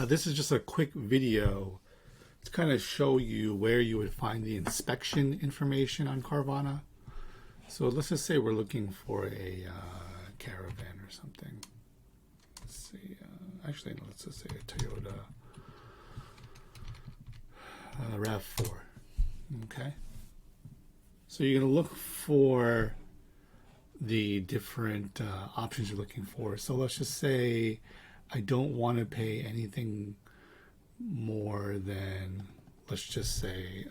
This is just a quick video to kind of show you where you would find the inspection information on Carvana. So let's just say we're looking for a Caravan or something. Let's see. Actually, no, let's just say a Toyota RAV4. Okay. So you're going to look for the different options you're looking for. So let's just say I don't want to pay anything more than, let's just say,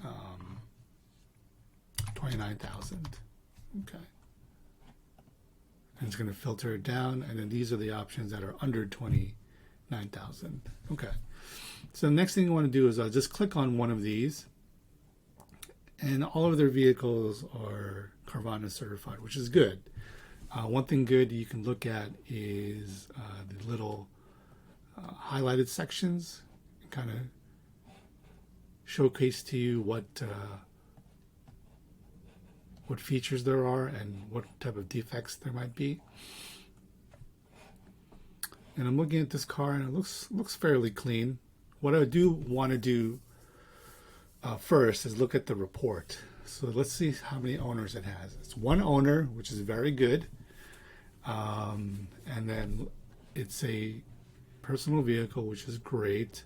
29,000. Okay. And it's going to filter it down, and then these are the options that are under 29,000. Okay. So the next thing you want to do is just click on one of these, and all of their vehicles are Carvana certified, which is good. One thing good you can look at is the little highlighted sections, and kind of showcase to you what features there are and what type of defects there might be. And I'm looking at this car, and it looks fairly clean. What I do want to do first is look at the report. So let's see how many owners it has. It's one owner, which is very good. And then it's a personal vehicle, which is great.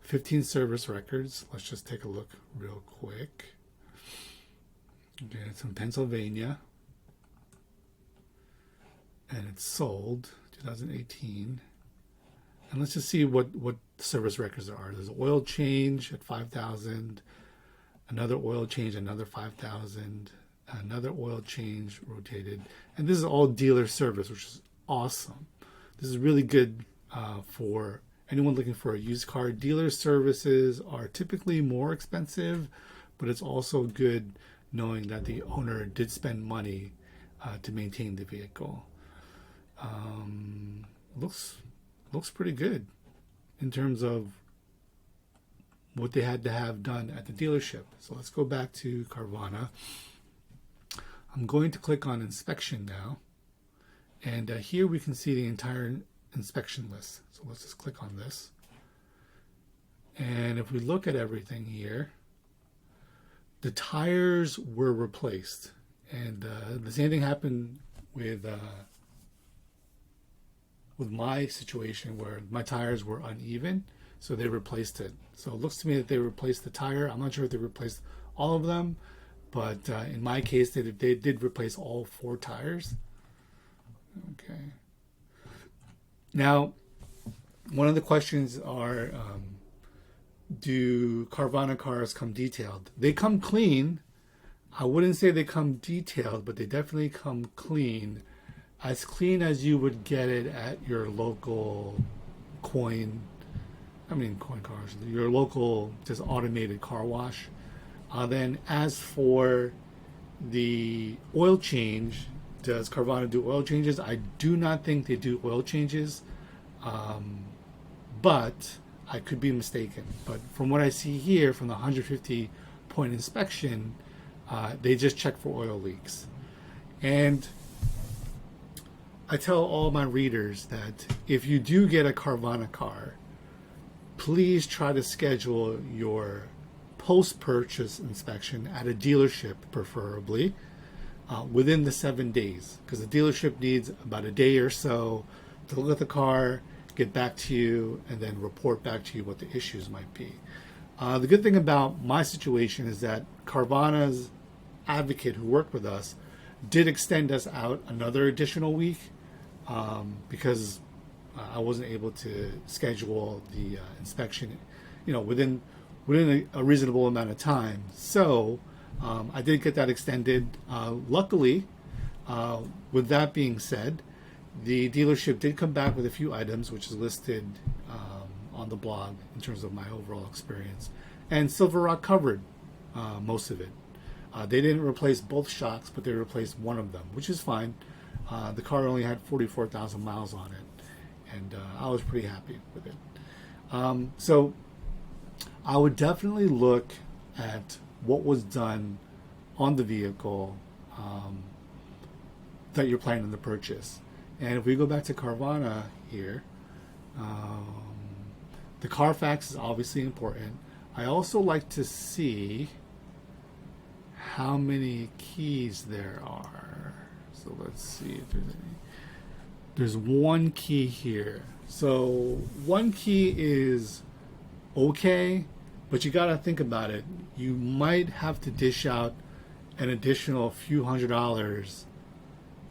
15 service records. Let's just take a look real quick. Okay, it's in Pennsylvania. And it's sold 2018. And let's just see what service records there are. There's an oil change at 5,000, another oil change, another 5,000, another oil change rotated. And this is all dealer service, which is awesome. This is really good for anyone looking for a used car. Dealer services are typically more expensive, but it's also good knowing that the owner did spend money to maintain the vehicle. Looks pretty good in terms of what they had to have done at the dealership. So let's go back to Carvana. I'm going to click on inspection now, and here we can see the entire inspection list. So let's just click on this, and if we look at everything here, the tires were replaced, and the same thing happened with my situation where my tires were uneven, so they replaced it. So it looks to me that they replaced the tire. I'm not sure if they replaced all of them, but in my case, they did replace all 4 tires. Okay. Now, one of the questions are, do Carvana cars come detailed? They come clean. I wouldn't say they come detailed, but they definitely come clean. As clean as you would get it at your local coin cars, your local just automated car wash. Then as for the oil change, does Carvana do oil changes? I do not think they do oil changes, but I could be mistaken. But from what I see here, from the 150-point inspection, they just check for oil leaks. And I tell all my readers that if you do get a Carvana car, please try to schedule your post-purchase inspection at a dealership, preferably within the 7 days, because the dealership needs about a day or so to look at the car, get back to you, and then report back to you what the issues might be. The good thing about my situation is that Carvana's advocate who worked with us did extend us out another additional week because I wasn't able to schedule the inspection, within a reasonable amount of time. So I did get that extended. Luckily, with that being said, the dealership did come back with a few items, which is listed on the blog in terms of my overall experience. And Silver Rock covered most of it. They didn't replace both shocks, but they replaced one of them, which is fine. The car only had 44,000 miles on it, and I was pretty happy with it. So I would definitely look at what was done on the vehicle that you're planning to purchase. And if we go back to Carvana here, The CarFax is obviously important. I also like to see how many keys there are. So let's see if there's any. There's one key here. So one key is okay, but you gotta think about it. You might have to dish out an additional few $100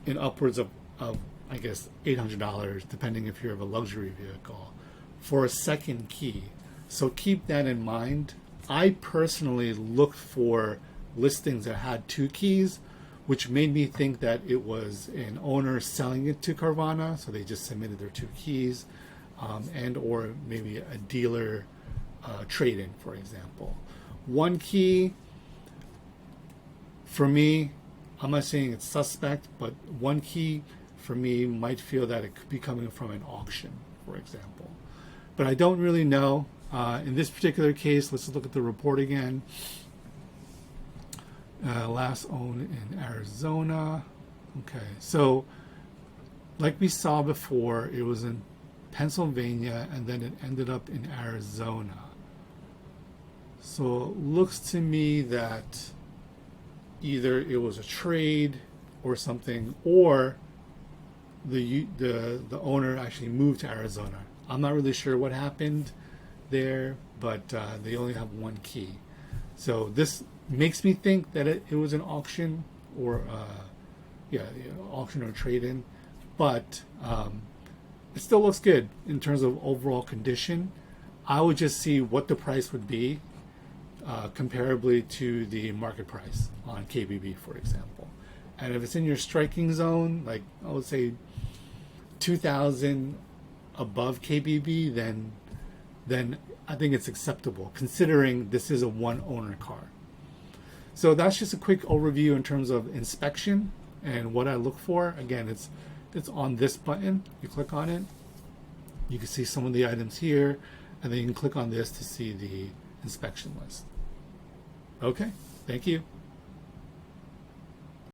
in upwards of I guess $800, depending if you're of a luxury vehicle, for a second key. So keep that in mind. I personally looked for listings that had two keys, which made me think that it was an owner selling it to Carvana, so they just submitted their two keys, and or maybe a dealer trade-in, for example. One key, for me, I'm not saying it's suspect, but one key for me might feel that it could be coming from an auction, for example. But I don't really know. In this particular case, let's look at the report again. Last owned in Arizona. Okay, so like we saw before, it was in Pennsylvania and then it ended up in Arizona. So it looks to me that either it was a trade or something, or the owner actually moved to Arizona. I'm not really sure what happened there, but they only have one key. So this makes me think that it was an auction or auction or trade-in, but it still looks good in terms of overall condition. I would just see what the price would be comparably to the market price on KBB, for example. And if it's in your striking zone, like I would say 2,000 above KBB, then I think it's acceptable, considering this is a one owner car. So that's just a quick overview in terms of inspection and what I look for. Again, it's on this button. You click on it, you can see some of the items here, and then you can click on this to see the inspection list. Okay, thank you.